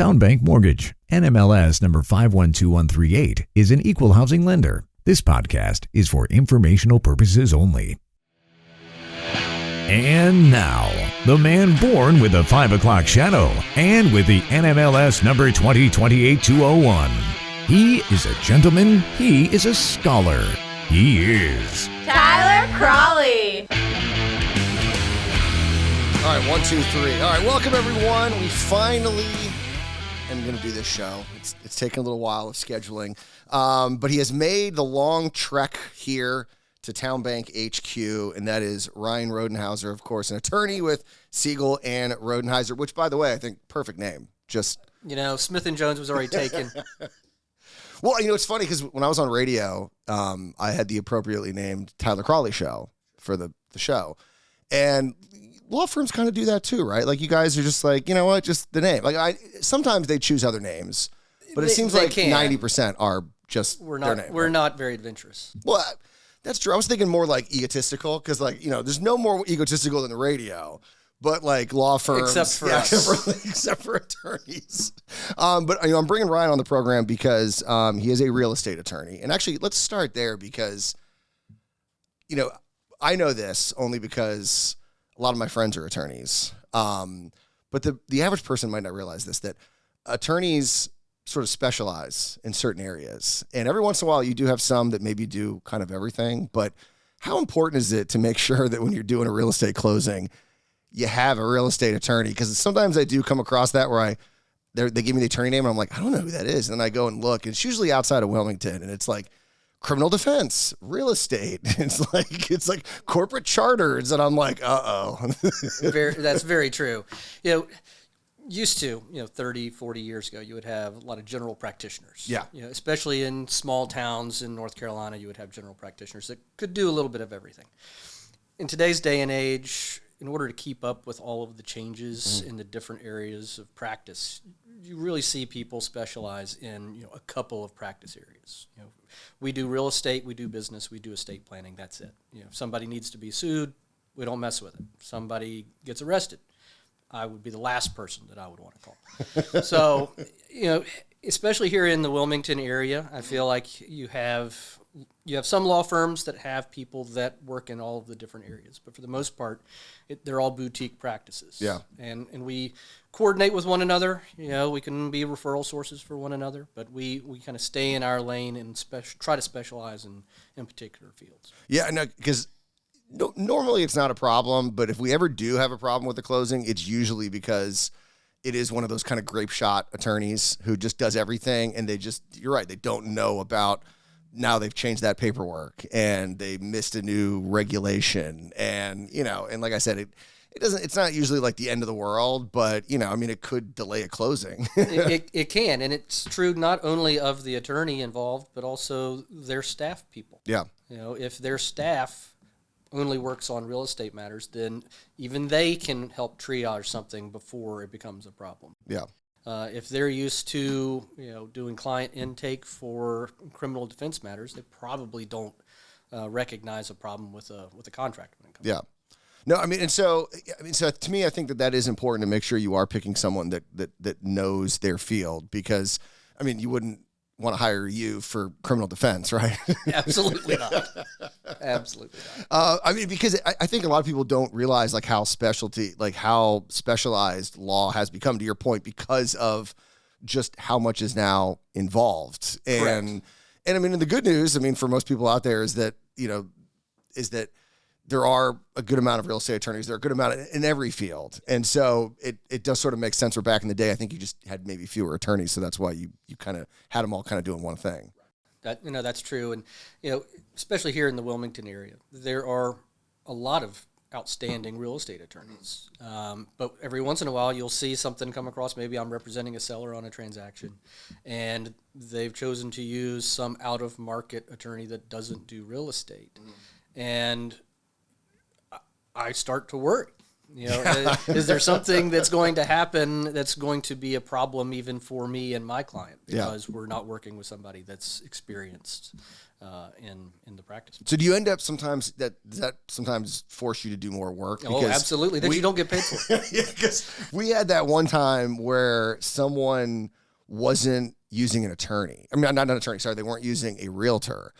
Town Bank Mortgage, NMLS number 512138, is an equal housing lender. This podcast is for informational purposes only. And now, the man born with a 5 o'clock shadow and with the NMLS number 2028-201. He is a gentleman. He is a scholar. He is Tyler Crawley. All right, 1, 2, 3. All right, welcome everyone. We finally am going to do this show. It's taken a little while of scheduling, but he has made the long trek here to Town Bank HQ, and that is Ryan Rhodenhiser, of course, an attorney with Siegel and Rhodenhiser, which, by the way, I think perfect name. Just Smith and Jones was already taken. Well, it's funny because when I was on radio, I had the appropriately named Tyler Crawley show for the show, and law firms kind of do that too, right? Like you guys are just like, you know what, just the name. Like sometimes they choose other names, but it seems like 90% are just their name. We're not very adventurous. Well, that's true. I was thinking more like egotistical because, there's no more egotistical than the radio, but like law firms, except for attorneys. But I'm bringing Ryan on the program because he is a real estate attorney, and actually, let's start there because, I know this only because a lot of my friends are attorneys. But the average person might not realize this, that attorneys sort of specialize in certain areas. And every once in a while, you do have some that maybe do kind of everything. But how important is it to make sure that when you're doing a real estate closing, you have a real estate attorney? Because sometimes I do come across that where they give me the attorney name, and I'm like, I don't know who that is. And then I go and look, and it's usually outside of Wilmington, and it's like criminal defense, real estate. It's like corporate charters, and I'm like, That's very true. Used to, 30, 40 years ago, you would have a lot of general practitioners. Yeah. Especially in small towns in North Carolina, you would have general practitioners that could do a little bit of everything. In today's day and age, in order to keep up with all of the changes in the different areas of practice, you really see people specialize in, a couple of practice areas. We do real estate, we do business, we do estate planning, that's it. If somebody needs to be sued, we don't mess with it. If somebody gets arrested, I would be the last person that I would want to call. So, especially here in the Wilmington area, I feel like you have some law firms that have people that work in all of the different areas, but for the most part, they're all boutique practices. Yeah. And we coordinate with one another. We can be referral sources for one another, but we kind of stay in our lane and try to specialize in particular fields. Yeah, no, because normally it's not a problem, but if we ever do have a problem with the closing, it's usually because it is one of those kind of grape shot attorneys who just does everything, and you're right, they don't know about, now they've changed that paperwork and they missed a new regulation, and and like I said, it's not usually like the end of the world, but it could delay a closing. it can, and it's true not only of the attorney involved, but also their staff people. Yeah. If their staff only works on real estate matters, then even they can help triage something before it becomes a problem. Yeah. If they're used to, doing client intake for criminal defense matters, they probably don't recognize a problem with a contract when it comes. Yeah. No, so to me, I think that is important to make sure you are picking someone that knows their field, because you wouldn't want to hire you for criminal defense, right? Absolutely not. Absolutely not. Because I think a lot of people don't realize how specialized law has become, to your point, because of just how much is now involved. And the good news, for most people out there is that there are a good amount of real estate attorneys. There are a good amount in every field. And so it does sort of make sense. Where back in the day, I think you just had maybe fewer attorneys. So that's why you kind of had them all kind of doing one thing. That's true. And, especially here in the Wilmington area, there are a lot of outstanding real estate attorneys. But every once in a while, you'll see something come across. Maybe I'm representing a seller on a transaction, and they've chosen to use some out-of-market attorney that doesn't do real estate. And I start to worry. Is there something that's going to happen that's going to be a problem even for me and my client because we're not working with somebody that's experienced in the practice. So do you end up sometimes does that sometimes force you to do more work? Because absolutely. That you don't get paid for. Yeah, because we had that one time where someone wasn't using an attorney. I mean, not an attorney. Sorry, they weren't using a realtor.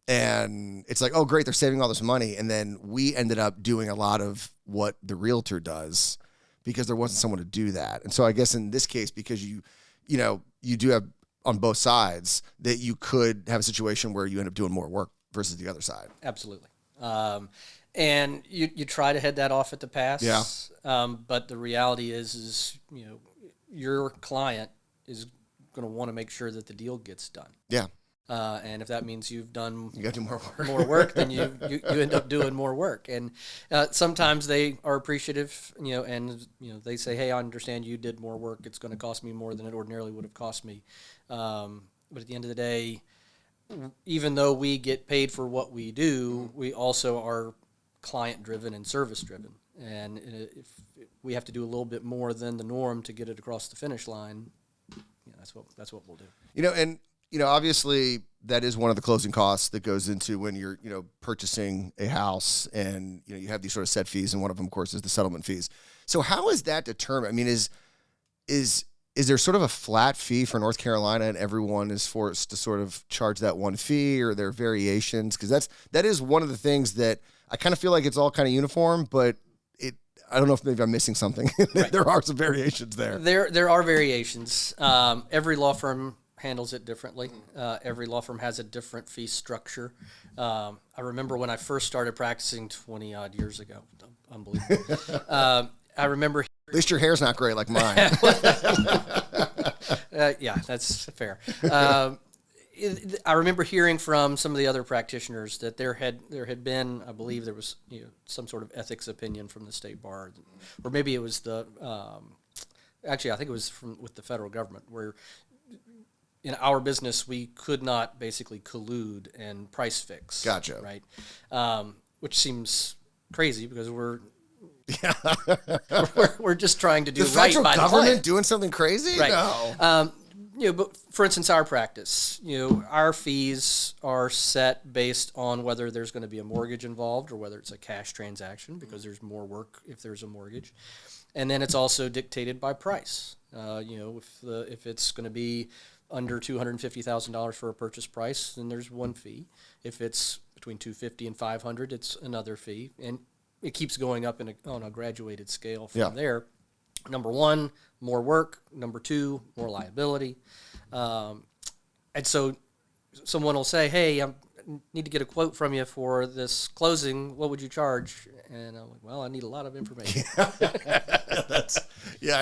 And it's like, oh, great, they're saving all this money. And then we ended up doing a lot of what the realtor does because there wasn't someone to do that. And so I guess in this case, because you do have on both sides that you could have a situation where you end up doing more work versus the other side. Absolutely. And you try to head that off at the pass. Yeah. But the reality is your client is going to want to make sure that the deal gets done. Yeah. And if that means you got to do more work, then you end up doing more work. And sometimes they are appreciative, and they say, hey, I understand you did more work. It's going to cost me more than it ordinarily would have cost me. But at the end of the day, even though we get paid for what we do, we also are client-driven and service-driven. And if we have to do a little bit more than the norm to get it across the finish line, that's what we'll do. Obviously that is one of the closing costs that goes into when you're, purchasing a house and, you have these sort of set fees. And one of them, of course, is the settlement fees. So how is that determined? I mean, is there sort of a flat fee for North Carolina and everyone is forced to sort of charge that one fee, or are there variations? Because that is one of the things that I kind of feel like it's all kind of uniform, but I don't know if maybe I'm missing something. Right. There are some variations there. There are variations. Every law firm handles it differently. Every law firm has a different fee structure. I remember when I first started practicing 20 odd years ago. Unbelievable. I remember. At least your hair's not gray like mine. Yeah, that's fair. I remember hearing from some of the other practitioners that there had been, I believe there was some sort of ethics opinion from the state bar, or maybe it was actually I think it was with the federal government, where in our business we could not basically collude and price fix. Gotcha. Right, which seems crazy because we're just trying to do right by the client. The federal government doing something crazy? Right. No. But for instance, our practice, our fees are set based on whether there's going to be a mortgage involved or whether it's a cash transaction, because there's more work if there's a mortgage. And then it's also dictated by price. If it's going to be under $250,000 for a purchase price, then there's one fee. If it's between $250,000 and $500,000, it's another fee. And it keeps going up on a graduated scale from there. Number one, more work. Number two, more liability. And so someone will say, hey, I need to get a quote from you for this closing. What would you charge? And I'm like, well, I need a lot of information. I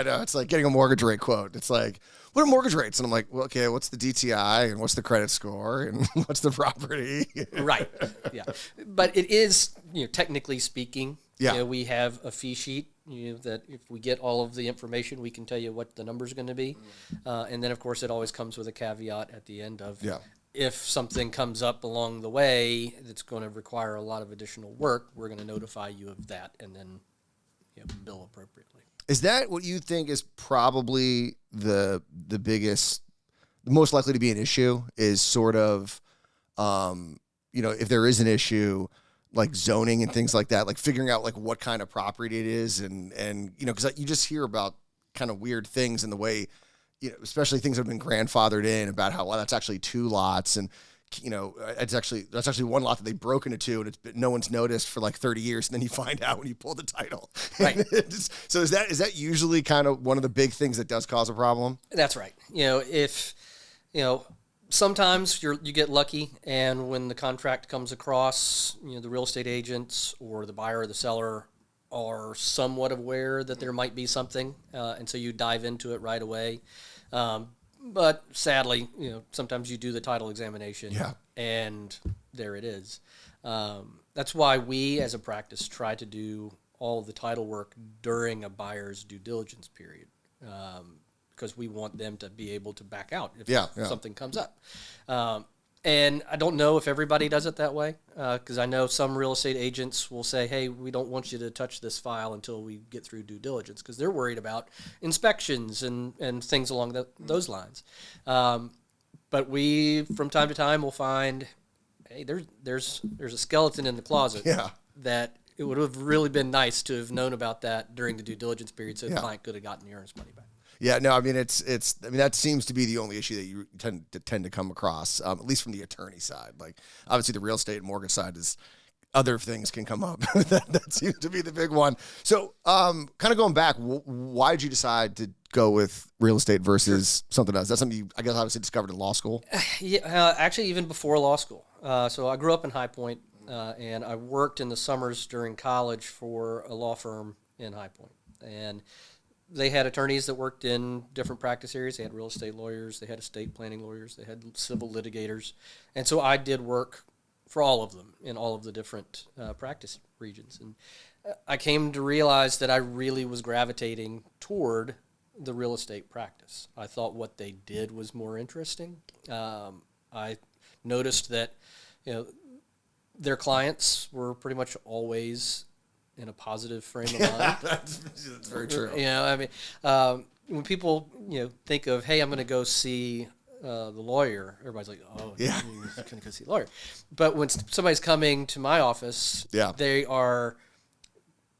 know. It's like getting a mortgage rate quote. It's like, what are mortgage rates? And I'm like, well, okay, what's the DTI and what's the credit score and what's the property? Right. Yeah. But it is, technically speaking, we have a fee sheet. That if we get all of the information, we can tell you what the number's going to be. And then, of course, it always comes with a caveat at the end of if something comes up along the way that's going to require a lot of additional work, we're going to notify you of that and then bill appropriately. Is that what you think is probably the biggest, the most likely to be an issue is sort of, if there is an issue, like zoning and things like that, like figuring out like what kind of property it is and because you just hear about kind of weird things in the way, especially things that have been grandfathered in about how, well, that's actually two lots and, that's actually one lot that they broke into two and no one's noticed for like 30 years. And then you find out when you pull the title. Right. So is that usually kind of one of the big things that does cause a problem? That's right. Sometimes you get lucky, and when the contract comes across, the real estate agents or the buyer or the seller are somewhat aware that there might be something, and so you dive into it right away. But sadly, sometimes you do the title examination, and there it is. That's why we, as a practice, try to do all of the title work during a buyer's due diligence period. Because we want them to be able to back out if something comes up. And I don't know if everybody does it that way, because I know some real estate agents will say, hey, we don't want you to touch this file until we get through due diligence, because they're worried about inspections and things along those lines. But we, from time to time, will find, hey, there's a skeleton in the closet that it would have really been nice to have known about that during the due diligence period so the client could have gotten the earnest money back. Yeah, no, I mean that seems to be the only issue that you tend to come across, at least from the attorney side. Like obviously the real estate and mortgage side is other things can come up. that seems to be the big one. So, kind of going back, why did you decide to go with real estate versus something else? That's something you, I guess, obviously discovered in law school. Yeah, actually, even before law school. So I grew up in High Point, and I worked in the summers during college for a law firm in High Point, and they had attorneys that worked in different practice areas. They had real estate lawyers, they had estate planning lawyers, they had civil litigators. And so I did work for all of them in all of the different practice regions. And I came to realize that I really was gravitating toward the real estate practice. I thought what they did was more interesting. I noticed that, their clients were pretty much always in a positive frame of mind. That's very true. When people think of, hey, I'm going to go see the lawyer, everybody's like, oh, you're going to go see the lawyer. But when somebody's coming to my office, they are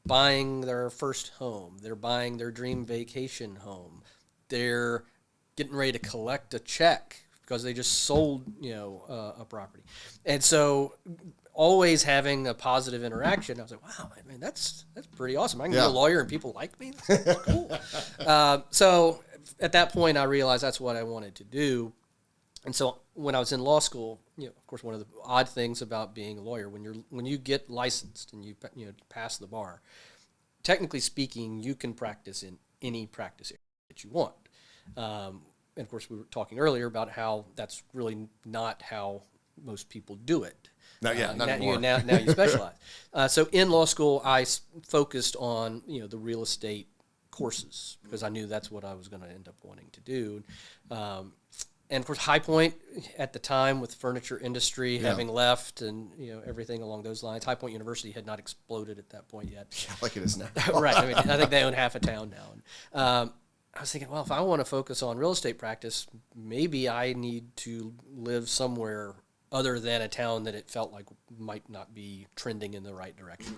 buying their first home. They're buying their dream vacation home. They're getting ready to collect a check because they just sold a property. And so always having a positive interaction, I was like, wow, I mean, that's pretty awesome. I can be a lawyer and people like me. That's cool. So at that point, I realized that's what I wanted to do. And so when I was in law school, of course, one of the odd things about being a lawyer, when you get licensed and you pass the bar, technically speaking, you can practice in any practice area that you want. And of course, we were talking earlier about how that's really not how most people do it. Not anymore. Now you specialize. So in law school, I focused on the real estate courses because I knew that's what I was going to end up wanting to do. And of course, High Point at the time, with the furniture industry having left and everything along those lines, High Point University had not exploded at that point yet. Yeah, like it is now. Right. I mean, I think they own half a town now. And, I was thinking, well, if I want to focus on real estate practice, maybe I need to live somewhere other than a town that it felt like might not be trending in the right direction.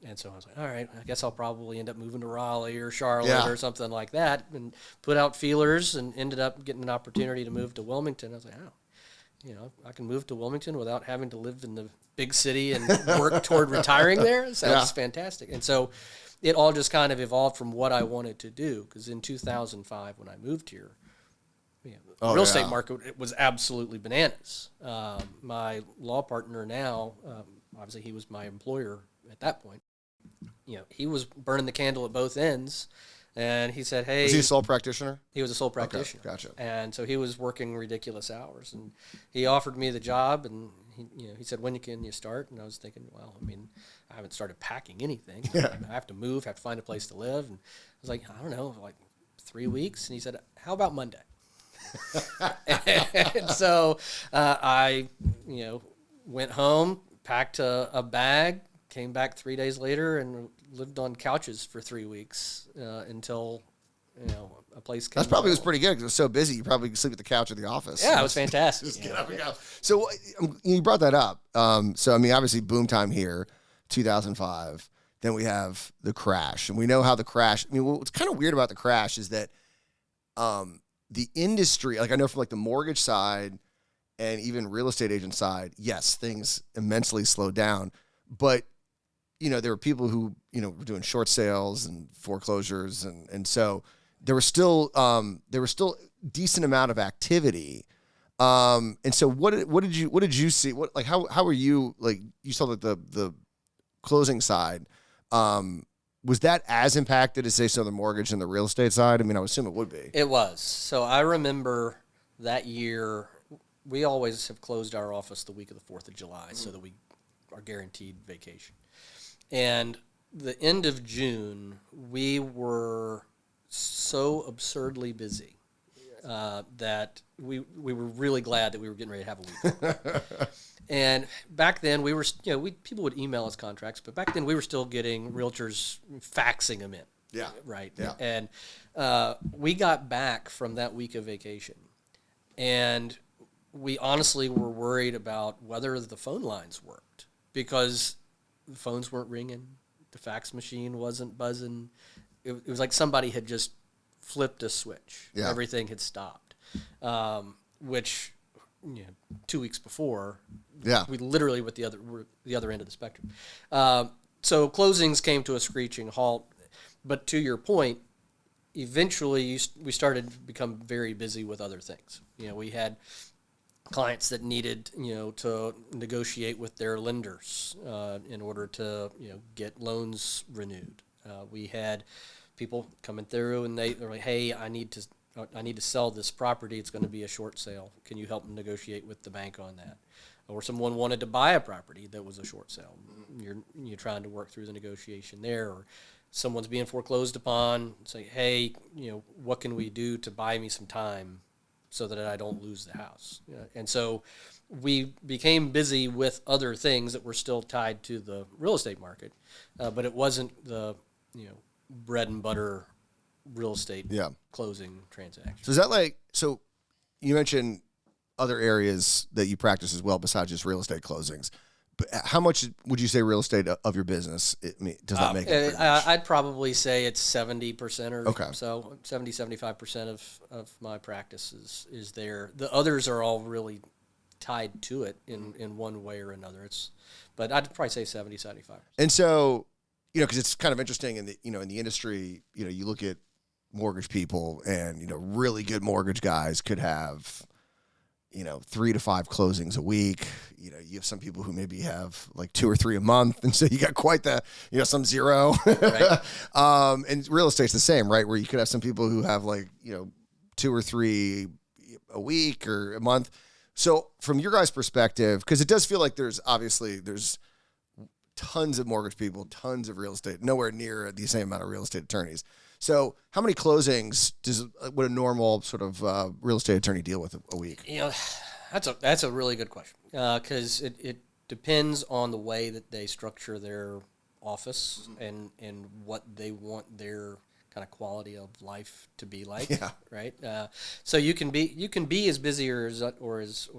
And so I was like, all right, I guess I'll probably end up moving to Raleigh or Charlotte or something like that, and put out feelers and ended up getting an opportunity to move to Wilmington. I was like, I can move to Wilmington without having to live in the big city and work toward retiring there. Sounds fantastic. And so it all just kind of evolved from what I wanted to do, because in 2005 when I moved here, the real estate market was absolutely bananas. My law partner now, obviously he was my employer at that point. He was burning the candle at both ends, and he said, "Hey." Was he a sole practitioner? He was a sole practitioner. Okay, gotcha. And so he was working ridiculous hours, and he offered me the job, and he said, "When can you start?" And I was thinking, well, I mean, I haven't started packing anything. I have to move, have to find a place to live, and I was like, I don't know, like 3 weeks. And he said, "How about Monday?" And so I, went home, packed a bag, came back 3 days later, and lived on couches for 3 weeks until a place came. That's probably was pretty good because it was so busy. You probably could sleep at the couch at the office. Yeah, it was fantastic. Just get up and go. So you brought that up. So I mean, obviously, boom time here, 2005. Then we have the crash, and we know how the crash. I mean, what's kind of weird about the crash is that the industry, like I know from like the mortgage side and even real estate agent side, yes, things immensely slowed down, but there were people who were doing short sales and foreclosures, and so there was still decent amount of activity. And so what did you see? How were you, like, you saw that the closing side, was that as impacted as, say, some of the mortgage and the real estate side? I mean, I would assume it would be. It was. So I remember that year, we always have closed our office the week of the 4th of July so that we are guaranteed vacation. And the end of June, we were so absurdly busy that we were really glad that we were getting ready to have a week. And back then we were, people would email us contracts, but back then we were still getting realtors faxing them in. Yeah. Right. Yeah. And we got back from that week of vacation, and we honestly were worried about whether the phone lines worked, because the phones weren't ringing, the fax machine wasn't buzzing. It was like somebody had just flipped a switch. Yeah. Everything had stopped, which 2 weeks before, we literally were the other end of the spectrum. So closings came to a screeching halt. But to your point, eventually we started to become very busy with other things. We had clients that needed, to negotiate with their lenders in order to, get loans renewed. We had people coming through and they're like, "Hey, I need to sell this property. It's going to be a short sale. Can you help them negotiate with the bank on that?" Or someone wanted to buy a property that was a short sale. You're trying to work through the negotiation there. Or someone's being foreclosed upon. Say, "Hey, what can we do to buy me some time so that I don't lose the house?" And so we became busy with other things that were still tied to the real estate market, but it wasn't the bread and butter real estate closing transactions. So is that so you mentioned other areas that you practice as well besides just real estate closings, but how much would you say real estate of your business does that make it? I'd probably say it's 70% or okay. So 75% of my practice is there. The others are all really tied to it in one way or another. But I'd probably say 70-75%. And so, because it's kind of interesting in the in the industry, you look at mortgage people, and really good mortgage guys could have 3 to 5 closings a week. You have some people who maybe have like 2 or 3 a month, and so you got quite the some zero. Right. And real estate's the same, right? Where you could have some people who have 2 or 3 a week or a month. So from your guys' perspective, because it does feel like there's tons of mortgage people, tons of real estate, nowhere near the same amount of real estate attorneys. So how many closings would a normal sort of real estate attorney deal with a week? That's a really good question, because it depends on the way that they structure their office and what they want their kind of quality of life to be like. Yeah. Right. So you can be as busy or as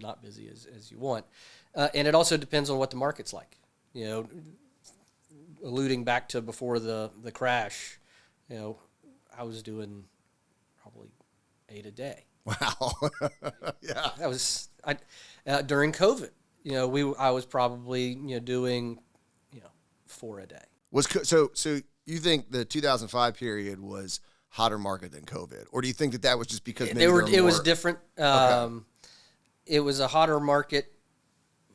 not busy as you want, and it also depends on what the market's like. Alluding back to before the crash, I was doing probably 8 a day. Wow. Yeah. That was during COVID. I was probably doing 4 a day. So you think the 2005 period was hotter market than COVID, or do you think that was just because maybe it was different? Okay. It was a hotter market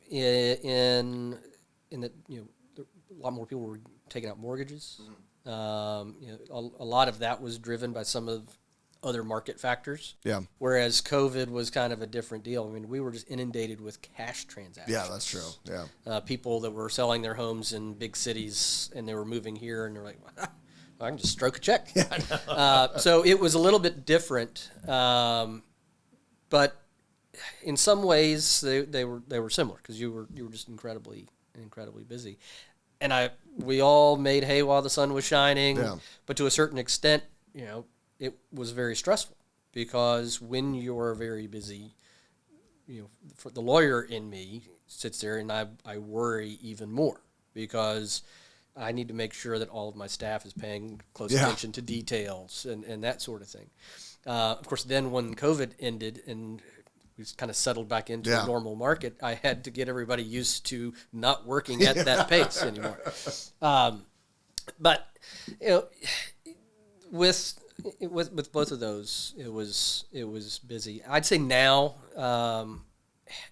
in that a lot more people were taking out mortgages. Mm-hmm. A lot of that was driven by some of other market factors. Yeah. Whereas COVID was kind of a different deal. I mean, we were just inundated with cash transactions. Yeah, that's true. Yeah. People that were selling their homes in big cities, and they were moving here, and they're like, well, I can just stroke a check. Yeah, so it was a little bit different, but in some ways they were similar, because you were just incredibly busy, and we all made hay while the sun was shining. Yeah. But to a certain extent, it was very stressful, because when you're very busy, for the lawyer in me sits there and I worry even more, because I need to make sure that all of my staff is paying close attention to details and that sort of thing. Of course, then when COVID ended and we kind of settled back into a normal market, I had to get everybody used to not working at that pace anymore. But with both of those, it was busy. I'd say now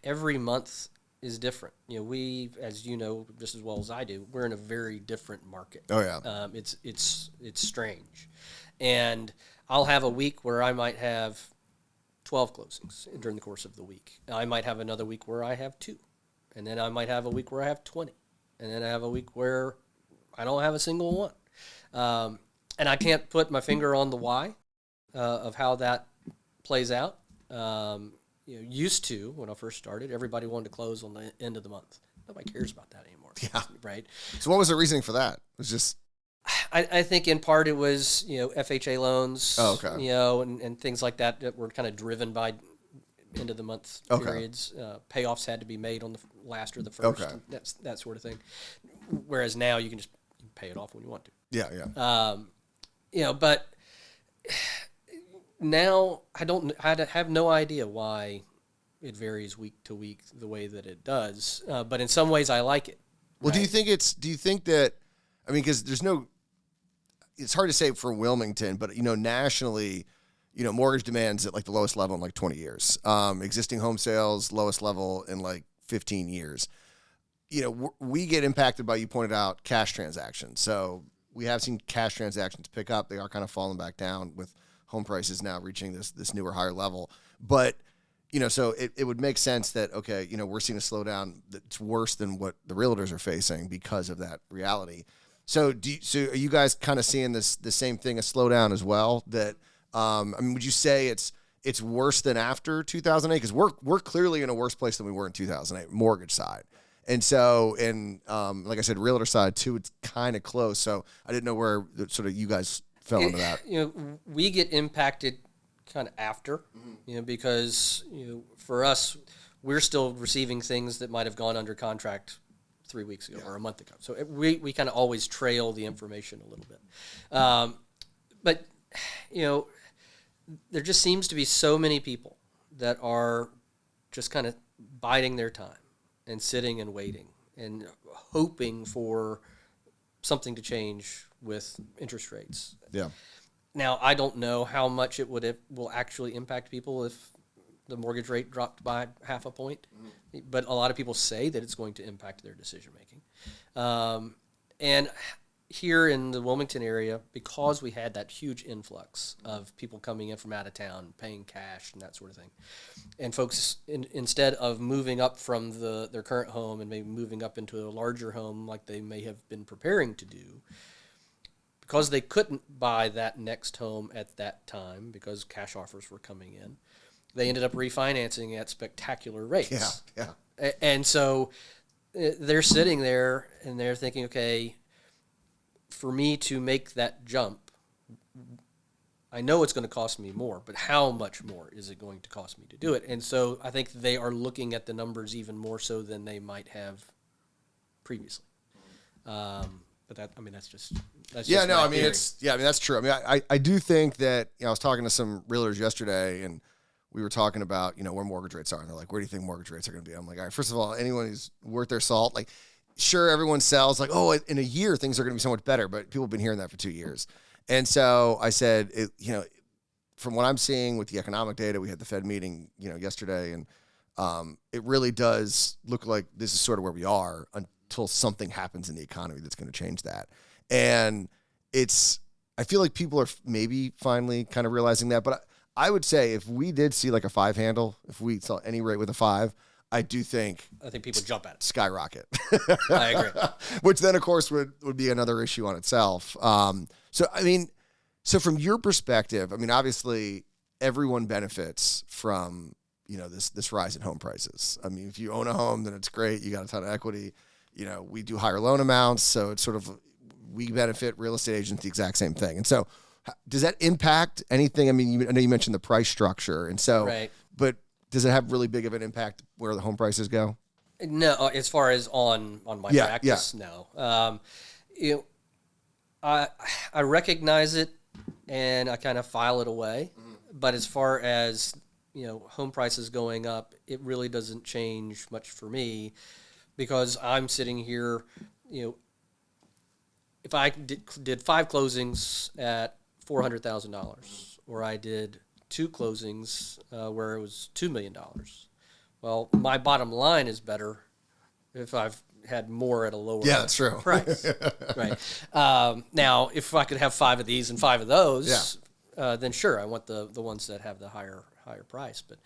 every month is different. We, as you know just as well as I do, we're in a very different market. Oh yeah. It's strange, and I'll have a week where I might have 12 closings during the course of the week. I might have another week where I have 2, and then I might have a week where I have 20, and then I have a week where I don't have a single one. And I can't put my finger on the why of how that plays out. Used to, when I first started, everybody wanted to close on the end of the month. Nobody cares about that anymore. Yeah. Right. So what was the reasoning for that? It was just. I think in part it was, FHA loans, Oh, okay. And things like that were kind of driven by end of the month periods. Payoffs had to be made on the last or the first. Okay. That sort of thing. Whereas now you can just pay it off when you want to. Yeah. But now I have no idea why it varies week to week the way that it does. But in some ways I like it. Well, right? do you think that, because it's hard to say for Wilmington, but, nationally, mortgage demand's at like the lowest level in like 20 years. Existing home sales, lowest level in like 15 years. We get impacted by, you pointed out, cash transactions. So we have seen cash transactions pick up. They are kind of falling back down with home prices now reaching this newer, higher level. But, so it would make sense that, okay, we're seeing a slowdown that's worse than what the realtors are facing because of that reality. So are you guys kind of seeing the same thing, a slowdown as well? That would you say it's worse than after 2008? Because we're clearly in a worse place than we were in 2008, mortgage side. And so, like I said, realtor side too, it's kind of close. So I didn't know where sort of you guys fell into that. We get impacted kind of after, because for us, we're still receiving things that might have gone under contract 3 weeks ago or a month ago. So we kind of always trail the information a little bit. But, there just seems to be so many people that are just kind of biding their time and sitting and waiting and hoping for something to change with interest rates. Yeah. Now, I don't know how much will actually impact people if the mortgage rate dropped by half a point, but a lot of people say that it's going to impact their decision making. And here in the Wilmington area, because we had that huge influx of people coming in from out of town, paying cash and that sort of thing, and folks, instead of moving up from their current home and maybe moving up into a larger home like they may have been preparing to do, because they couldn't buy that next home at that time because cash offers were coming in, they ended up refinancing at spectacular rates. Yeah. And so they're sitting there and they're thinking, okay, for me to make that jump, I know it's going to cost me more, but how much more is it going to cost me to do it? And so I think they are looking at the numbers even more so than they might have previously. But that's just that's true. I do think that, I was talking to some realtors yesterday and we were talking about, where mortgage rates are. And they're like, where do you think mortgage rates are going to be? I'm like, all right, first of all, anyone who's worth their salt, like, sure, everyone sells like, oh, in a year, things are going to be so much better, but people have been hearing that for 2 years. And so I said, from what I'm seeing with the economic data, we had the Fed meeting, yesterday, and it really does look like this is sort of where we are until something happens in the economy that's going to change that. And I feel like people are maybe finally kind of realizing that, but I would say if we did see like a 5 handle, if we saw any rate with a 5, I think people jump at it. Skyrocket. I agree. Which then, of course, would be another issue on itself. So from your perspective, obviously everyone benefits from, this rise in home prices. If you own a home, then it's great. You got a ton of equity. We do higher loan amounts. So it's sort of, we benefit, real estate agents, the exact same thing. And so does that impact anything? I know you mentioned the price structure. And so, right. But does it have really big of an impact where the home prices go? No, as far as on my practice, no. I recognize it and I kind of file it away. But as far as, home prices going up, it really doesn't change much for me because I'm sitting here, if I did 5 closings at $400,000 or I did 2 closings where it was $2 million. Well, my bottom line is better if I've had more at a lower that's true. price. Right. Now, if I could have 5 of these and 5 of those, then sure, I want the ones that have the higher price. But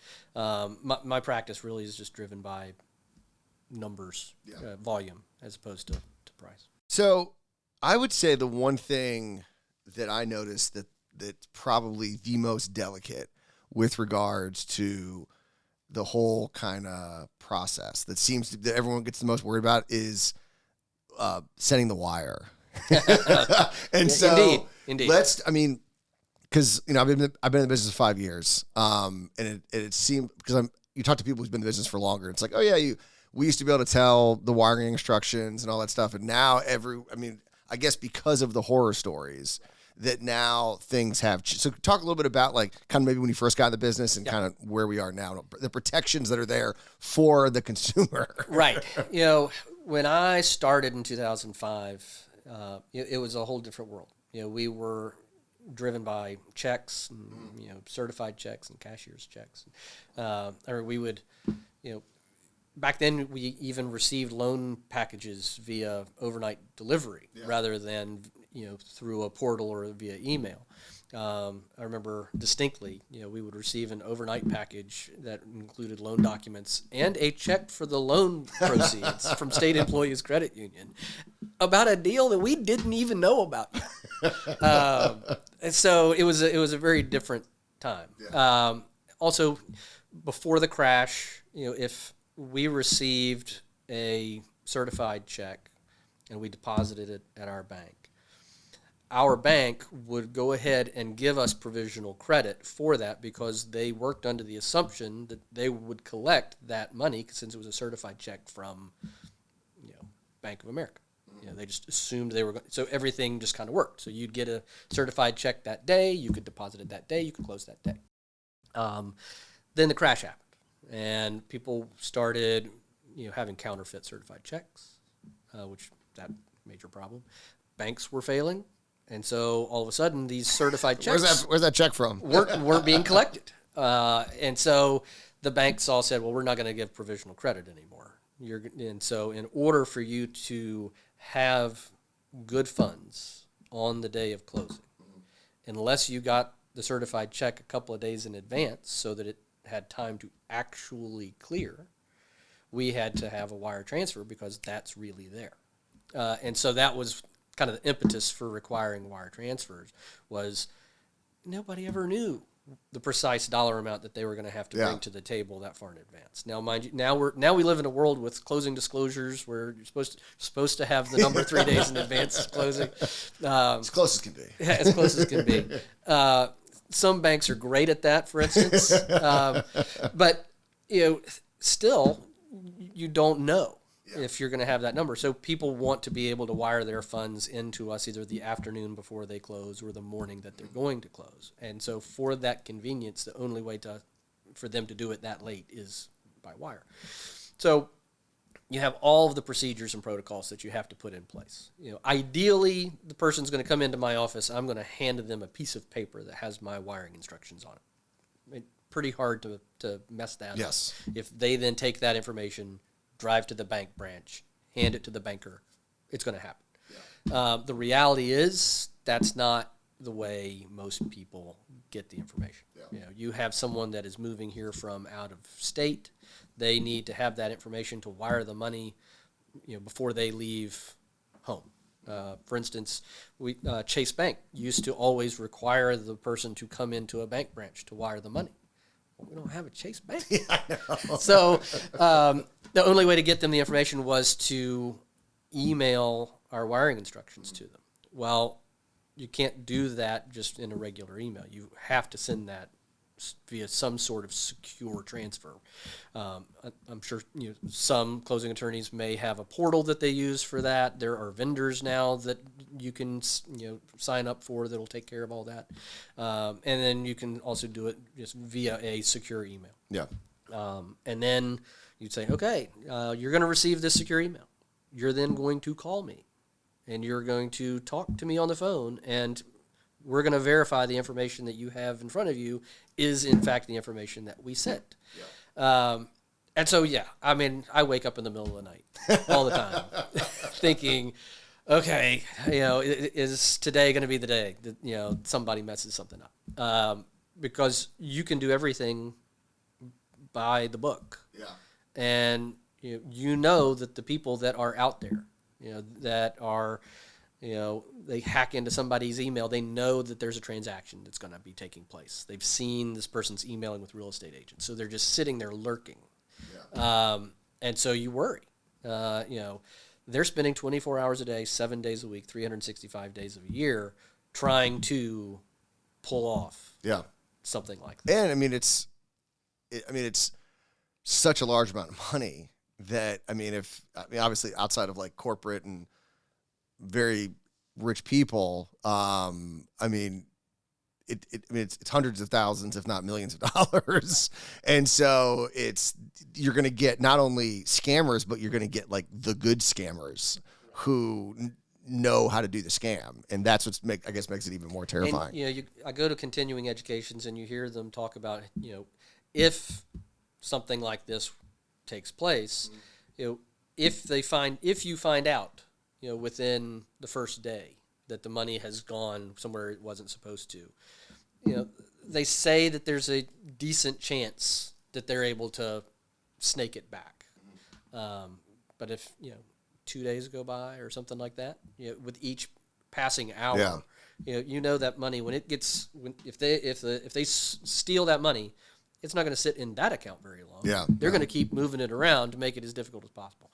my practice really is just driven by numbers, volume, as opposed to price. So I would say the one thing that I noticed that's probably the most delicate with regards to the whole kind of process that everyone gets the most worried about is sending the wire. And so indeed. because I've been in the business 5 years, and it seemed, because you talk to people who've been in the business for longer, it's like, oh yeah, we used to be able to tell the wiring instructions and all that stuff, and now I guess because of the horror stories that now things have. So talk a little bit about like kind of maybe when you first got in the business and kind of where we are now, the protections that are there for the consumer. Right. When I started in 2005, it was a whole different world. We were driven by checks, and, certified checks and cashier's checks. Or we would, back then we even received loan packages via overnight delivery rather than, through a portal or via email. I remember distinctly, we would receive an overnight package that included loan documents and a check for the loan proceeds from State Employees Credit Union about a deal that we didn't even know about yet. And so it was a very different time. Yeah. Also, before the crash, if we received a certified check and we deposited it at our bank would go ahead and give us provisional credit for that because they worked under the assumption that they would collect that money since it was a certified check from, Bank of America. They just assumed they were going. So everything just kind of worked. So you'd get a certified check that day. You could deposit it that day. You could close that day. Then the crash happened, and people started, having counterfeit certified checks, which that major problem. Banks were failing. And so all of a sudden, these certified checks where's that check from? weren't being collected. And so the banks all said, well, we're not going to give provisional credit anymore. And so in order for you to have good funds on the day of closing, unless you got the certified check a couple of days in advance so that it had time to actually clear, we had to have a wire transfer because that's really there. And so that was kind of the impetus for requiring wire transfers, was nobody ever knew the precise dollar amount that they were going to have to bring to the table that far in advance. Now, mind you, now we live in a world with closing disclosures where you're supposed to have the number 3 days in advance of closing. As close as can be. Yeah, as close as can be. Some banks are great at that, for instance, but still, you don't know if you're going to have that number. So people want to be able to wire their funds into us either the afternoon before they close or the morning that they're going to close. And so for that convenience, the only way for them to do it that late is by wire. So you have all of the procedures and protocols that you have to put in place. Ideally, the person's going to come into my office. I'm going to hand them a piece of paper that has my wiring instructions on it. Pretty hard to mess that up. If they then take that information, drive to the bank branch, hand it to the banker, it's going to happen. Yeah. The reality is that's not the way most people get the information. Yeah. You have someone that is moving here from out of state. They need to have that information to wire the money, before they leave home. For instance, Chase Bank used to always require the person to come into a bank branch to wire the money. Well, we don't have a Chase Bank. So the only way to get them the information was to email our wiring instructions to them. Well, you can't do that just in a regular email. You have to send that via some sort of secure transfer. I'm sure some closing attorneys may have a portal that they use for that. There are vendors now that you can sign up for that'll take care of all that, and then you can also do it just via a secure email. Yeah. And then you'd say, okay, you're going to receive this secure email. You're then going to call me, and you're going to talk to me on the phone, and we're going to verify the information that you have in front of you is, in fact, the information that we sent. Yeah. And so, I wake up in the middle of the night all the time thinking, okay, is today going to be the day that, somebody messes something up? Because you can do everything by the book. Yeah. And you know that the people that are out there, that are They hack into somebody's email. They know that there's a transaction that's going to be taking place. They've seen this person's emailing with real estate agents. So they're just sitting there lurking. Yeah. And so you worry. They're spending 24 hours a day, 7 days a week, 365 days of a year trying to pull off something like that. And, it's such a large amount of money that, obviously outside of like corporate and very rich people, it's hundreds of thousands, if not millions of dollars. And so you're going to get not only scammers, but you're going to get like the good scammers who know how to do the scam. And that's makes it even more terrifying. And, I go to continuing educations and you hear them talk about, if something like this takes place, if you find out, within the first day that the money has gone somewhere it wasn't supposed to, they say that there's a decent chance that they're able to snake it back. But if, 2 days go by or something like that, with each passing hour, that money, if they steal that money, it's not going to sit in that account very long. Yeah. They're going to keep moving it around to make it as difficult as possible.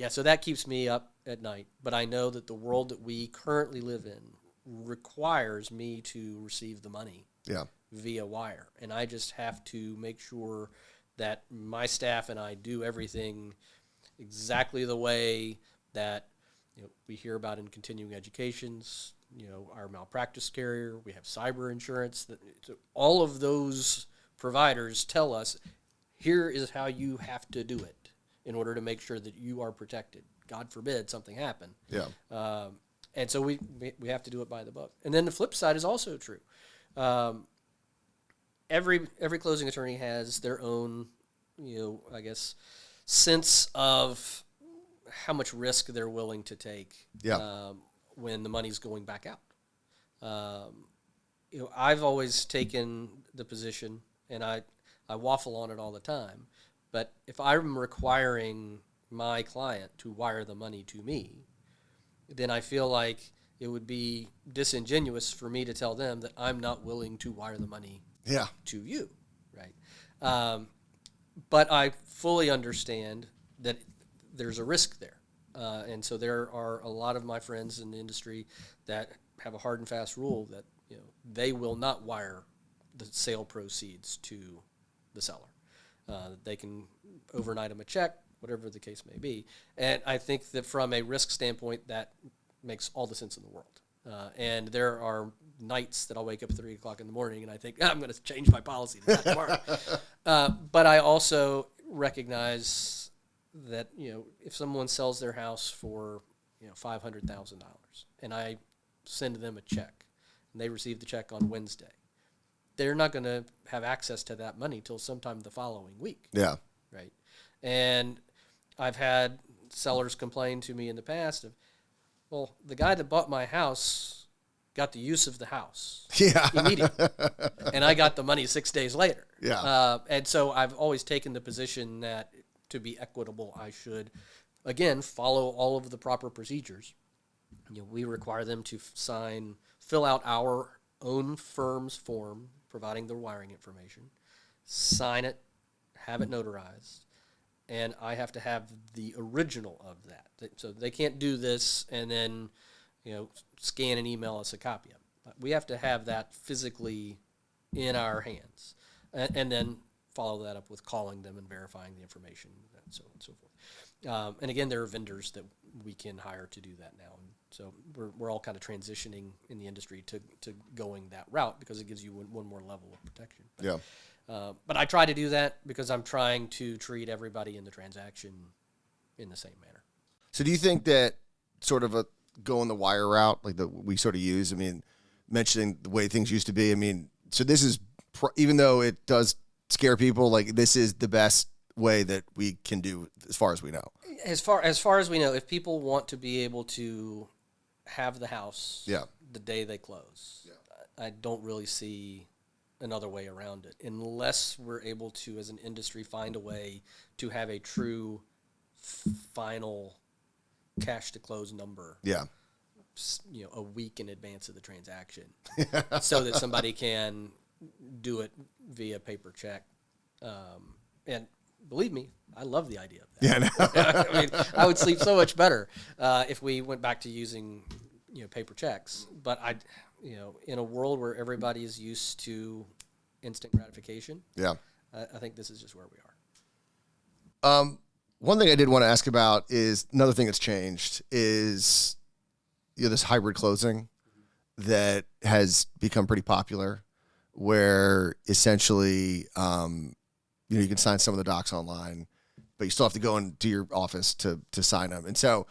So that keeps me up at night. But I know that the world that we currently live in requires me to receive the money via wire. And I just have to make sure that my staff and I do everything exactly the way that we hear about in continuing educations, our malpractice carrier, we have cyber insurance. So all of those providers tell us, here is how you have to do it in order to make sure that you are protected. God forbid something happen. Yeah. And so we have to do it by the book. And then the flip side is also true. Every closing attorney has their own, sense of how much risk they're willing to take when the money's going back out. I've always taken the position, and I waffle on it all the time, but if I'm requiring my client to wire the money to me, then I feel like it would be disingenuous for me to tell them that I'm not willing to wire the money to you, right? But I fully understand that there's a risk there. And so there are a lot of my friends in the industry that have a hard and fast rule that they will not wire the sale proceeds to the seller. They can overnight them a check, whatever the case may be. And I think that from a risk standpoint, that makes all the sense in the world. And there are nights that I'll wake up at 3 o'clock in the morning and I think, I'm going to change my policy to that tomorrow. But I also recognize that, if someone sells their house for, $500,000 and I send them a check and they receive the check on Wednesday, they're not going to have access to that money till sometime the following week. Yeah. Right. And I've had sellers complain to me in the past of, well, the guy that bought my house got the use of the house immediately, and I got the money 6 days later. Yeah. And so I've always taken the position that to be equitable, I should, again, follow all of the proper procedures. We require them to fill out our own firm's form, providing the wiring information, sign it, have it notarized, and I have to have the original of that. So they can't do this and then, scan and email us a copy of it. We have to have that physically in our hands, and then follow that up with calling them and verifying the information, and so on and so forth. And again, there are vendors that we can hire to do that now. And so we're all kind of transitioning in the industry to going that route because it gives you one more level of protection. But I try to do that because I'm trying to treat everybody in the transaction in the same manner. So do you think that sort of going the wire route, like we sort of use, mentioning the way things used to be, so this is, even though it does scare people, like this is the best way that we can do as far as we know? As far as we know, if people want to be able to have the house the day they close, I don't really see another way around it unless we're able to, as an industry, find a way to have a true final cash to close number a week in advance of the transaction, so that somebody can do it via paper check. And believe me, I love the idea of that. Yeah, no. I mean, I would sleep so much better if we went back to using paper checks. But in a world where everybody is used to instant gratification, Yeah. I think this is just where we are. One thing I did want to ask about is another thing that's changed is this hybrid closing that has become pretty popular, where essentially you can sign some of the docs online, but you still have to go into your office to sign them. And so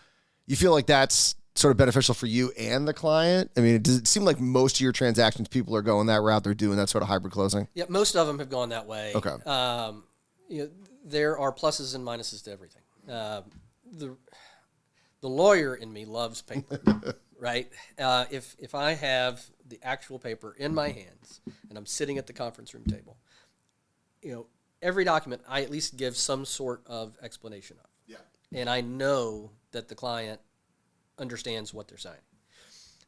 you feel like that's sort of beneficial for you and the client? I mean, does it seem like most of your transactions, people are going that route? They're doing that sort of hybrid closing? Yeah, most of them have gone that way. Okay. There are pluses and minuses to everything. The lawyer in me loves paper, right? If I have the actual paper in my hands and I'm sitting at the conference room table, every document I at least give some sort of explanation of. Yeah. And I know that the client understands what they're signing.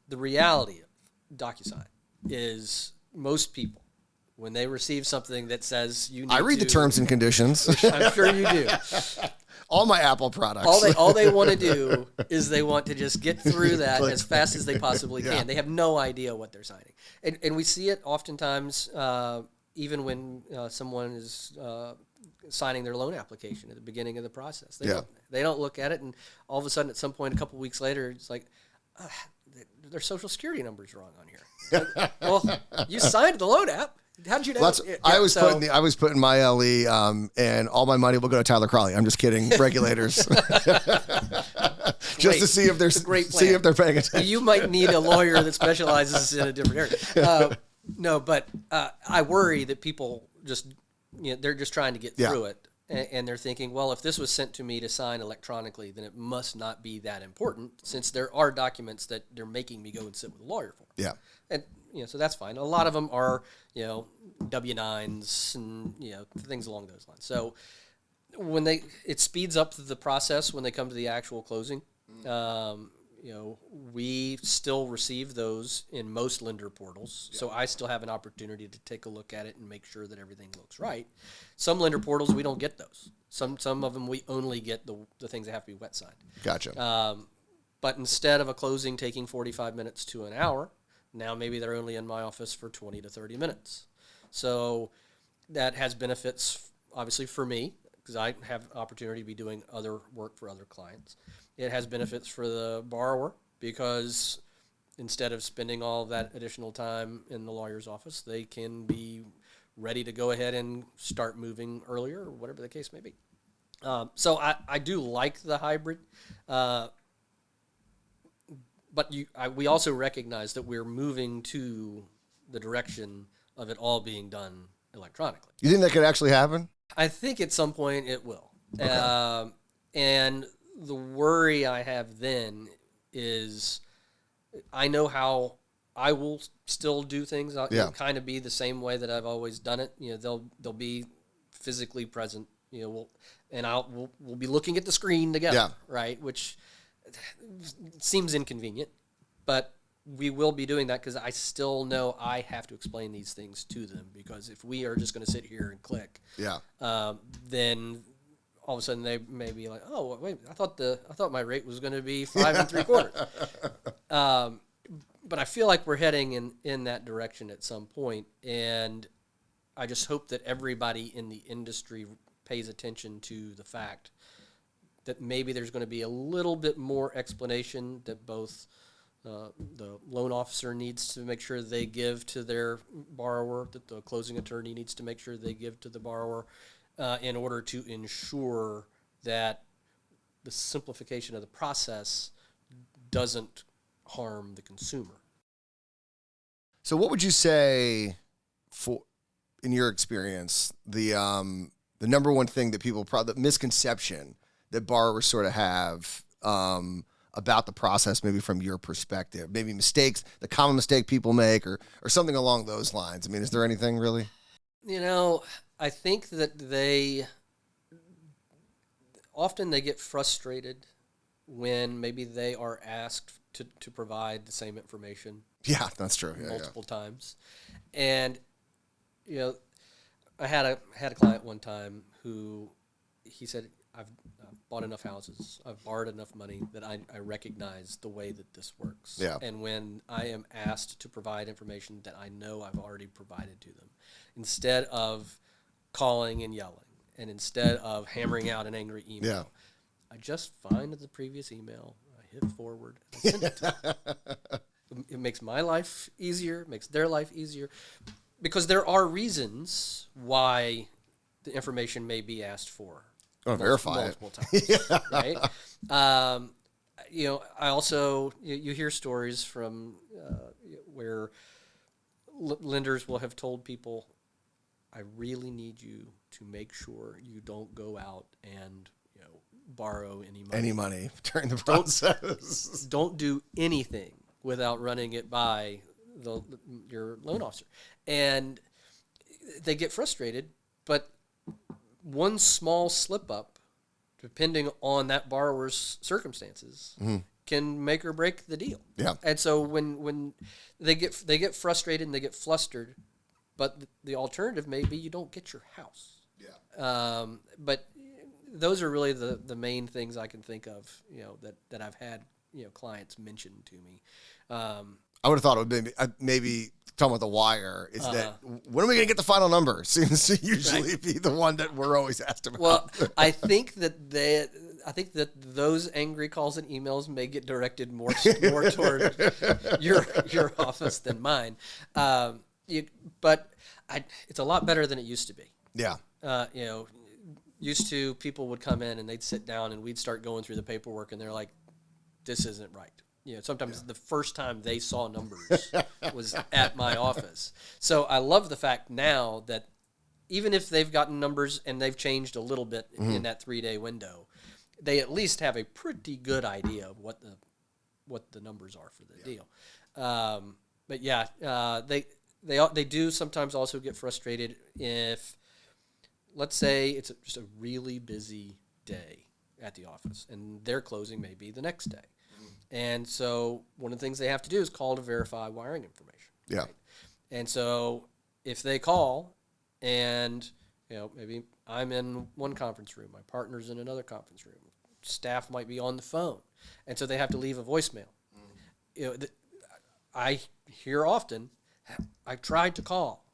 The reality of DocuSign is most people, when they receive something that says you need I read the terms and conditions. I'm sure you do. All my Apple products. All they want to do is they want to just get through that as fast as they possibly can. They have no idea what they're signing. And we see it oftentimes even when someone is signing their loan application at the beginning of the process. They don't look at it, and all of a sudden at some point a couple weeks later, it's like, their social security number's wrong on here. Well, you signed the loan app. How did you know? I was putting my LE, and all my money will go to Tyler Crowley. I'm just kidding, regulators. Just to see if they're paying attention. You might need a lawyer that specializes in a different area. No, but I worry that people just they're just trying to get through it, and they're thinking, well, if this was sent to me to sign electronically, then it must not be that important, since there are documents that they're making me go and sit with a lawyer for. Yeah. And so that's fine. A lot of them are W-9s and things along those lines. So when it speeds up the process when they come to the actual closing. We still receive those in most lender portals, so I still have an opportunity to take a look at it and make sure that everything looks right. Some lender portals, we don't get those. Some of them, we only get the things that have to be wet signed. Gotcha. But instead of a closing taking 45 minutes to an hour, now maybe they're only in my office for 20 to 30 minutes. So that has benefits, obviously, for me, because I have opportunity to be doing other work for other clients. It has benefits for the borrower, because instead of spending all that additional time in the lawyer's office, they can be ready to go ahead and start moving earlier, or whatever the case may be. So I do like the hybrid, but we also recognize that we're moving to the direction of it all being done electronically. You think that could actually happen? I think at some point it will. Okay. And the worry I have then is I know how I will still do things. It'll kind of be the same way that I've always done it. They'll be physically present. We'll be looking at the screen together, right? Which seems inconvenient, but we will be doing that because I still know I have to explain these things to them, because if we are just going to sit here and click, then all of a sudden they may be like, oh, wait, I thought my rate was going to be 5 3/4. But I feel like we're heading in that direction at some point, and I just hope that everybody in the industry pays attention to the fact that maybe there's going to be a little bit more explanation that both the loan officer needs to make sure they give to their borrower, that the closing attorney needs to make sure they give to the borrower, in order to ensure that the simplification of the process doesn't harm the consumer. So what would you say, in your experience, the number one thing that people the misconception that borrowers sort of have about the process, maybe from your perspective, maybe mistakes, the common mistake people make, or something along those lines? I mean, is there anything really? I think that they often get frustrated when maybe they are asked to provide the same information. Yeah, that's true. Yeah, multiple times, and I had a client one time who he said, I've bought enough houses, I've borrowed enough money that I recognize the way that this works. Yeah. And when I am asked to provide information that I know I've already provided to them, instead of calling and yelling, and instead of hammering out an angry email, I just find the previous email, I hit forward, and I send it to them. It makes my life easier, it makes their life easier, because there are reasons why the information may be asked for. Verify it. Multiple times, right? I also, you hear stories from where lenders will have told people, I really need you to make sure you don't go out and borrow any money during the process. Don't do anything without running it by your loan officer. And they get frustrated, but one small slip up, depending on that borrower's circumstances, can make or break the deal. Yeah. And so when they get frustrated and they get flustered, but the alternative may be you don't get your house. Yeah. But those are really the main things I can think of, that I've had clients mention to me. I would have thought it would be maybe talking about the wire is that when are we going to get the final number? Seems to usually be the one that we're always asked about. Well, I think that those angry calls and emails may get directed more toward your office than mine. But it's a lot better than it used to be. Yeah. Used to, people would come in and they'd sit down and we'd start going through the paperwork and they're like, this isn't right. Sometimes the first time they saw numbers was at my office. So I love the fact now that even if they've gotten numbers and they've changed a little bit in that 3-day window, they at least have a pretty good idea of what the numbers are for the deal. But yeah, they do sometimes also get frustrated if, let's say, it's just a really busy day at the office and their closing may be the next day. And so one of the things they have to do is call to verify wiring information. Yeah. Right? And so if they call and, maybe I'm in one conference room, my partner's in another conference room, staff might be on the phone, and so they have to leave a voicemail. I hear often, I tried to call.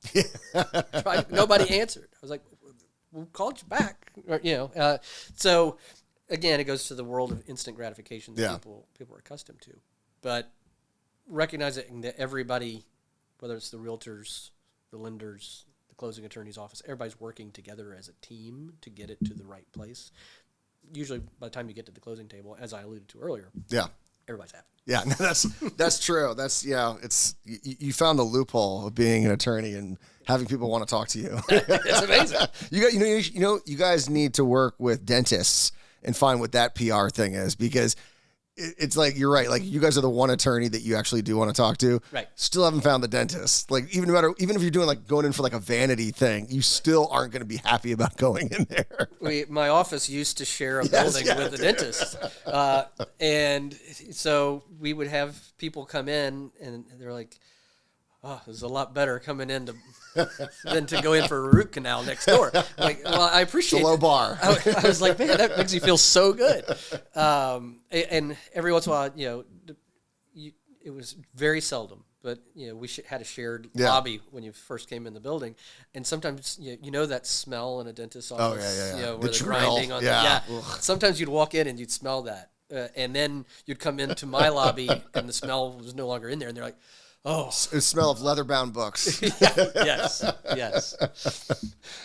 Nobody answered. I was like, we called you back. So again, it goes to the world of instant gratification that people are accustomed to. But recognizing that everybody, whether it's the realtors, the lenders, the closing attorney's office, everybody's working together as a team to get it to the right place. Usually by the time you get to the closing table, as I alluded to earlier, everybody's happy. Yeah, no, that's true. That's it's you found the loophole of being an attorney and having people want to talk to you. It's amazing. You guys need to work with dentists and find what that PR thing is, because it's like, you're right. Like, you guys are the one attorney that you actually do want to talk to. Right. Still haven't found the dentist. Like, even if you're doing going in for like a vanity thing, you still aren't going to be happy about going in there. My office used to share a building with a dentist. And so we would have people come in and they're like, oh, this is a lot better coming in than to go in for a root canal next door. Like, well, I appreciate it's a low bar. I was like, man, that makes me feel so good. And every once in a while, it was very seldom, but we had a shared lobby when you first came in the building, and sometimes that smell in a dentist's office, where the grinding on sometimes you'd walk in and you'd smell that, and then you'd come into my lobby and the smell was no longer in there, and they're like, oh, it smell of leather-bound books. Yes.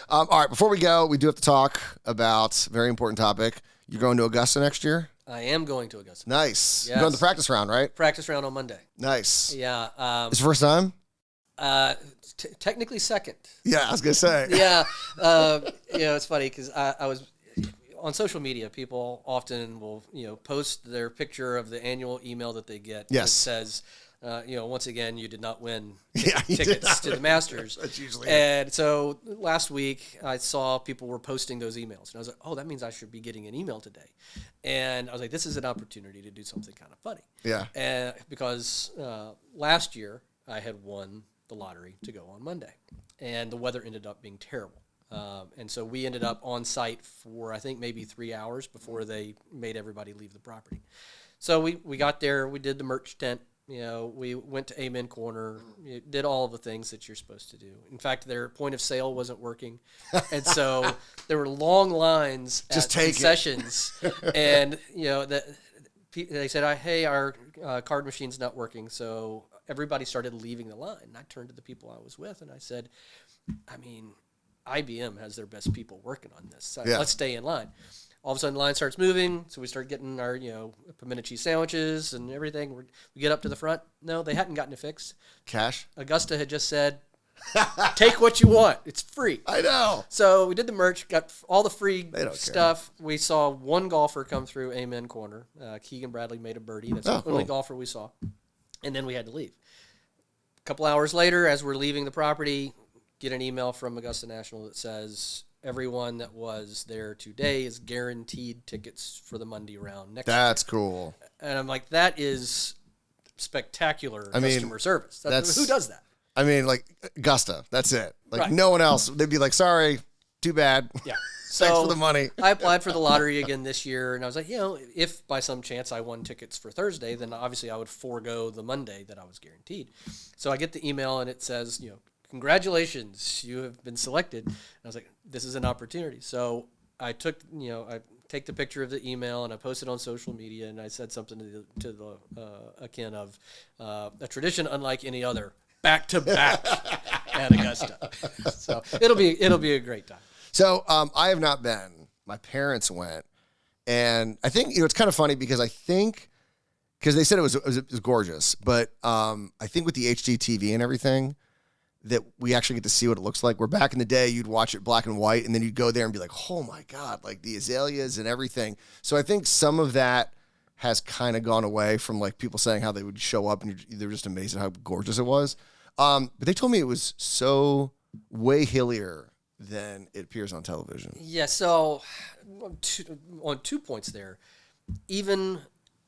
All right, before we go, we do have to talk about a very important topic. You're going to Augusta next year? I am going to Augusta. Nice. Yes. You're going to the practice round, right? Practice round on Monday. Nice. Yeah. It's your first time? Technically second. Yeah, I was going to say. Yeah. It's funny because I was on social media. People often will, post their picture of the annual email that they get. Yes. That says, Once again, you did not win Yeah, you did tickets not to win. the Masters. That's usually it. And so last week, I saw people were posting those emails. And I was like, oh, that means I should be getting an email today. And I was like, this is an opportunity to do something kind of funny. Yeah. And because last year, I had won the lottery to go on Monday. And the weather ended up being terrible. And so we ended up on site for, I think, maybe 3 hours before they made everybody leave the property. So we got there, we did the merch tent, we went to Amen Corner, did all of the things that you're supposed to do. In fact, their point of sale wasn't working. And so there were long lines at concessions. And, they said, hey, our card machine's not working. So everybody started leaving the line. And I turned to the people I was with and I said, IBM has their best people working on this. So let's stay in line. All of a sudden, the line starts moving, so we start getting our, pimento cheese sandwiches and everything. We get up to the front. No, they hadn't gotten it fixed. Cash? Augusta had just said, take what you want. It's free. I know. So we did the merch, got all the free They don't stuff. We saw one golfer come through Amen Corner. Keegan Bradley made a birdie. That's the only golfer we saw. And then we had to leave. A couple hours later, as we're leaving the property, get an email from Augusta National that says, everyone that was there today is guaranteed tickets for the Monday round next year. That's cool. And I'm like, that is spectacular customer service. Who does that? Augusta, that's it. Right. No one else. They'd be like, sorry, too bad. Yeah. Thanks for the money. I applied for the lottery again this year, and I was like, if by some chance I won tickets for Thursday, then obviously I would forego the Monday that I was guaranteed. So I get the email, and it says, congratulations, you have been selected. And I was like, this is an opportunity. So I took, I take the picture of the email and I posted on social media and I said something to the akin of a tradition unlike any other, back to back at Augusta. So it'll be a great time. So I have not been. My parents went, and I think it's kind of funny because they said it was gorgeous, but I think with the HD TV and everything, that we actually get to see what it looks like. Where back in the day, you'd watch it black and white, and then you'd go there and be like, oh my God, like the azaleas and everything. So I think some of that has kind of gone away from like people saying how they would show up and they're just amazed at how gorgeous it was. But they told me it was so way hillier than it appears on television. Yeah, so on 2 points there, even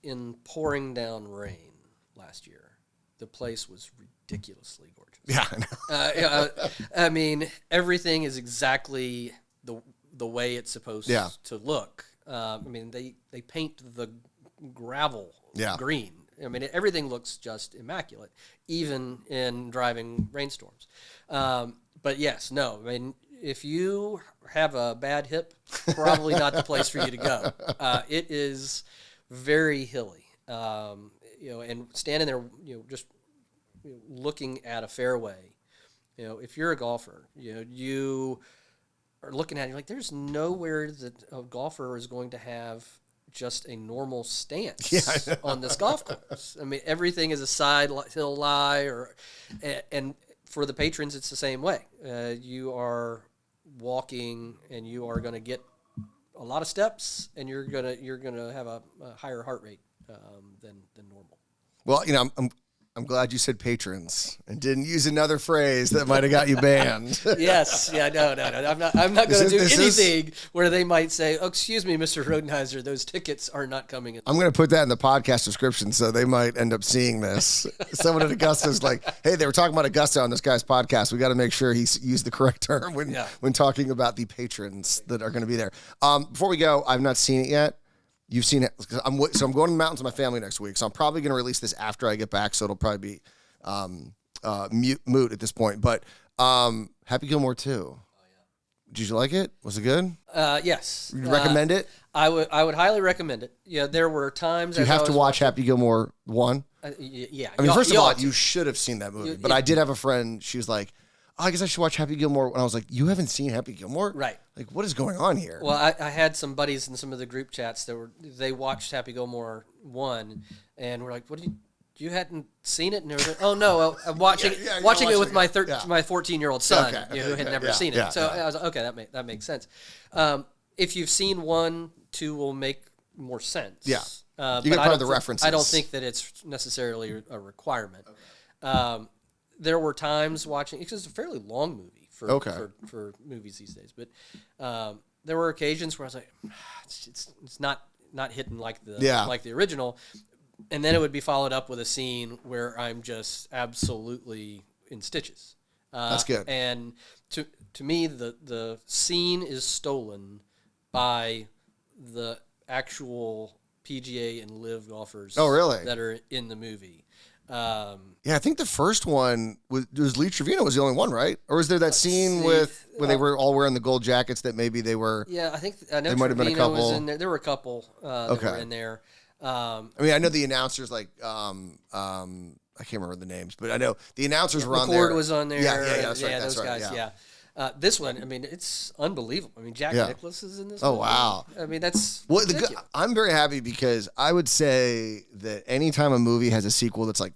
in pouring down rain last year, the place was ridiculously gorgeous. Yeah, I know. Everything is exactly the way it's supposed to look. They paint the gravel green. Everything looks just immaculate, even in driving rainstorms. But yes, no. If you have a bad hip, probably not the place for you to go. It is very hilly. And standing there, just looking at a fairway, if you're a golfer, you are looking at it, you're like, there's nowhere that a golfer is going to have just a normal stance on this golf course. Everything is a side hill lie, and for the patrons, it's the same way. You are walking, and you are going to get a lot of steps, and you're gonna have a higher heart rate than normal. Well, I'm glad you said patrons and didn't use another phrase that might have got you banned. Yes, no. I'm not going to do anything where they might say, "Oh, excuse me, Mr. Rhodenhiser, those tickets are not coming in." I'm going to put that in the podcast description, so they might end up seeing this. Someone at Augusta's like, "Hey, they were talking about Augusta on this guy's podcast. We got to make sure he used the correct term when talking about the patrons that are going to be there." Before we go, I've not seen it yet. You've seen it. I'm going to the mountains with my family next week, so I'm probably going to release this after I get back, so it'll probably be moot at this point. But Happy Gilmore 2. Oh, yeah. Did you like it? Was it good? Yes. Would you recommend it? I would highly recommend it. Yeah, there were times. You have to watch Happy Gilmore 1? Yeah. First of all, you should have seen that movie. But I did have a friend, she was like, I guess I should watch Happy Gilmore. And I was like, you haven't seen Happy Gilmore? Right. Like, what is going on here? Well, I had some buddies in some of the group chats they watched Happy Gilmore 1, and we're like, what you hadn't seen it? And they were like, oh no, I'm watching it with my 14-year-old son who had never seen it. So I was like, okay, that makes sense. If you've seen 1, 2 will make more sense. Yeah. You get part of the references. I don't think that it's necessarily a requirement. Okay. There were times watching, because it's a fairly long movie for movies these days, but there were occasions where I was like, it's not hitting like the original, and then it would be followed up with a scene where I'm just absolutely in stitches. That's good. And to me, the scene is stolen by the actual PGA and LIV golfers. Oh, really? That are in the movie. Yeah, I think the first one was Lee Trevino was the only one, right? Or was there that scene where they were all wearing the gold jackets that maybe they were? Yeah, I know might have been a couple. was in there. There were a couple that were in there. I mean, I know the announcers like I can't remember the names, but I know the announcers were on there. McCord was on there. Yeah, that's right. Those guys. Yeah. This one, I mean, it's unbelievable. I mean, Jack Nicklaus is in this. Oh, movie. wow. I mean, that's I'm very happy because I would say that anytime a movie has a sequel that's like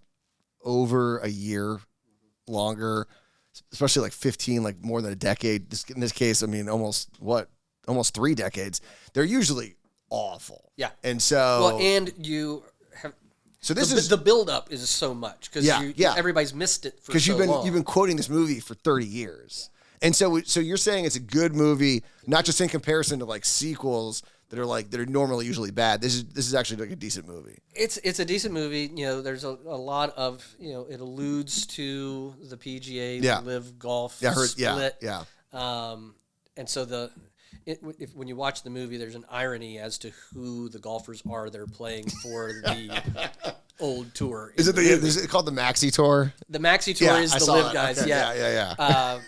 over a year longer, especially like 15, like more than a decade. In this case, I mean, almost 3 decades. They're usually awful. Yeah. And so, and you have. So the build-up is so much because everybody's missed it for so long. You've been quoting this movie for 30 years. And so you're saying it's a good movie, not just in comparison to like sequels that are normally usually bad. This is actually like a decent movie. It's a decent movie. You know, there's a lot of, you know, it alludes to the PGA LIV golf split. Yeah. And so when you watch the movie, there's an irony as to who the golfers are they're playing for the old tour. Is it called the Maxi Tour? The Maxi Tour is the LIV guys. Okay. Yeah.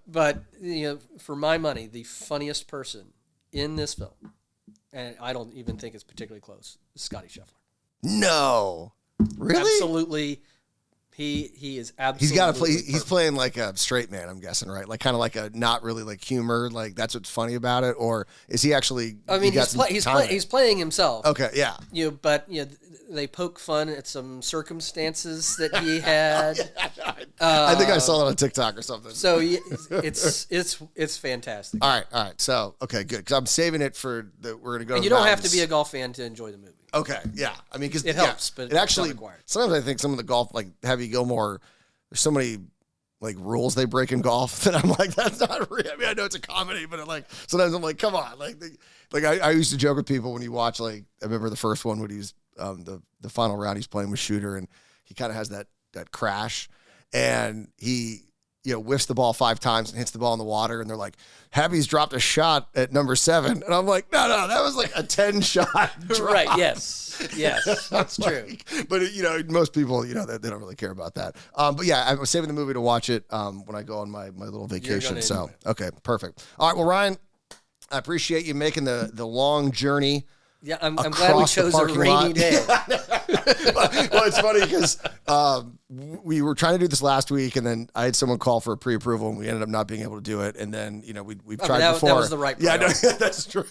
But you know, for my money, the funniest person in this film, and I don't even think it's particularly close, is Scotty Scheffler. No, really? Absolutely. He is absolutely. He's got to play. He's perfect. playing like a straight man, I'm guessing, right? Like kind of like a not really like humor. Like that's what's funny about it, or is he actually? I mean, he's playing himself. Okay, yeah. You know, but you know, they poke fun at some circumstances that he had. I think I saw that on TikTok or something. So it's fantastic. All right. So okay, good. Because I'm saving it for we're gonna go. And you don't have to be a golf fan to enjoy the movie. Okay, yeah. I mean, because it helps, but it actually. it's not required. Sometimes I think some of the golf, like Happy Gilmore, there's so many like rules they break in golf that I'm like, that's not real. I mean, I know it's a comedy, but sometimes I'm like, come on, I used to joke with people when you watch like I remember the first one when he was the final round he's playing with Shooter and he kind of has that crash and he whiffs the ball 5 times and hits the ball in the water and they're like, Happy's dropped a shot at number 7 and I'm like, no, that was like a 10 shot drop. Right? Yes, that's true. But most people they don't really care about that. But yeah, I'm saving the movie to watch it when I go on my little vacation. So okay, perfect. All right, well, Ryan, I appreciate you making the long journey. Yeah, I'm glad we chose a rainy day. Well, it's funny because we were trying to do this last week, and then I had someone call for a pre-approval, and we ended up not being able to do it. And then we've tried before. That was the right priority. Yeah, that's true.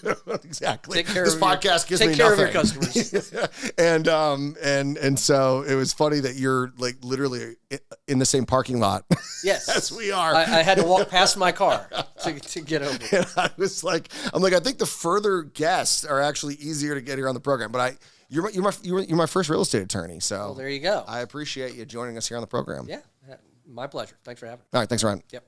Exactly. This podcast gives me nothing. Take care of your customers. and so it was funny that you're like literally in the same parking lot. Yes, as we are. I had to walk past my car to get over. And I was like, I think the further guests are actually easier to get here on the program, but you're my first real estate attorney, so well, there you go. I appreciate you joining us here on the program. Yeah, my pleasure. Thanks for having me. All right, thanks, Ryan. Yep.